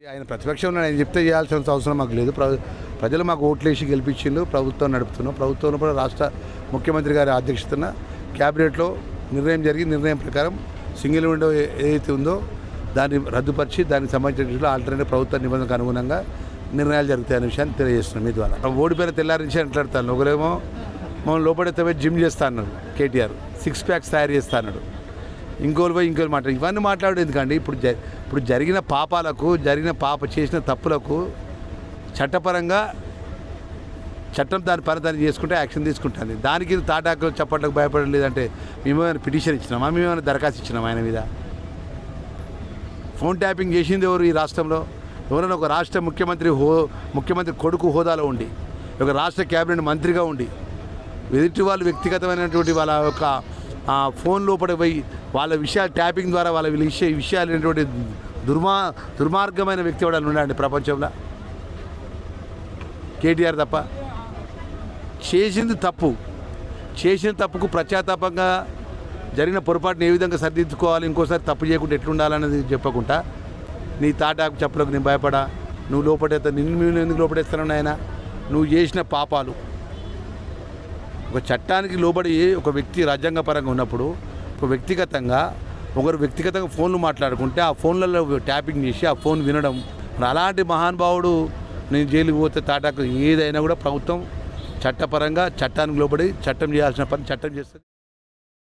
ఆయన ప్రతిపక్షంలో ఆయన చెప్తే చేయాల్సిన అవసరం మాకు లేదు. ప్రజలు మాకు ఓట్లేసి గెలిపించిండు, ప్రభుత్వం నడుపుతున్నాం. ప్రభుత్వంలో కూడా రాష్ట్ర ముఖ్యమంత్రి గారి అధ్యక్షతన క్యాబినెట్లో నిర్ణయం జరిగి నిర్ణయం ప్రకారం సింగిల్ విండో ఏదైతే ఉందో దాన్ని రద్దుపరిచి దానికి సంబంధించిన ఆల్టర్నేటివ్ ప్రభుత్వ నిబంధనకు అనుగుణంగా నిర్ణయాలు జరుగుతాయనే విషయాన్ని తెలియజేస్తున్నాం మీ ద్వారా. ఓడిపోయిన తెల్లారి నుంచి మాట్లాడతాను. ఒకరేమో మనం లోపడితే పోయి జిమ్ చేస్తా అన్నాడు కేటీఆర్, 6 ప్యాక్స్ తయారు చేస్తా అన్నాడు. ఇంకోరు పోయి ఇంకోరు మాట్లాడు. ఇవన్నీ మాట్లాడేది ఎందుకండి? ఇప్పుడు జరిగిన పాపాలకు, చేసిన తప్పులకు చట్టపరంగా చట్టం దాని పని దాన్ని చేసుకుంటే యాక్షన్ తీసుకుంటుంది. దానికి తాటాకు చప్పట్లకు భయపడలేదంటే మేమేమైనా పిటిషన్ ఇచ్చినామా? మేమేమైనా దరఖాస్తు ఇచ్చినామా ఆయన మీద? ఫోన్ ట్యాపింగ్ చేసింది ఎవరు ఈ రాష్ట్రంలో? ఎవరైనా ఒక రాష్ట్ర ముఖ్యమంత్రి కొడుకు హోదాలో ఉండి, ఒక రాష్ట్ర క్యాబినెట్ మంత్రిగా ఉండి ఎదుటి వాళ్ళు వ్యక్తిగతమైనటువంటి వాళ్ళ యొక్క ఫోన్ లోపల పోయి వాళ్ళ విషయాలు ట్యాపింగ్ ద్వారా వాళ్ళ విషయాలు అనేటువంటి దుర్మార్గమైన వ్యక్తి ఎవరైనా ఉన్నాడండి ప్రపంచంలో? కేటీఆర్ తప్ప. చేసిన తప్పుకు ప్రత్యాతాపంగా జరిగిన పొరపాటును ఏ విధంగా సరిదిద్దుకోవాలి, ఇంకోసారి తప్పు చేయకుండా ఎట్లుండాలనేది చెప్పకుండా నీ తాటాకు చెప్పులకు నేను భయపడా, నువ్వు లోపడేస్తా, నిన్ను ఎందుకు లోపడేస్తాను ఆయన? నువ్వు చేసిన పాపాలు ఒక చట్టానికి లోబడి ఒక వ్యక్తి రాజ్యాంగపరంగా ఉన్నప్పుడు ఒకరు వ్యక్తిగతంగా ఫోన్లు మాట్లాడుకుంటే ఆ ఫోన్లలో ట్యాపింగ్ చేసి ఆ ఫోన్ వినడం, అలాంటి మహానుభావుడు నేను జైలుకి పోతే తాటాకు ఏదైనా కూడా ప్రభుత్వం చట్టపరంగా చట్టానికి లోబడి చట్టం చేయాల్సిన పని చట్టం చేస్తుంది.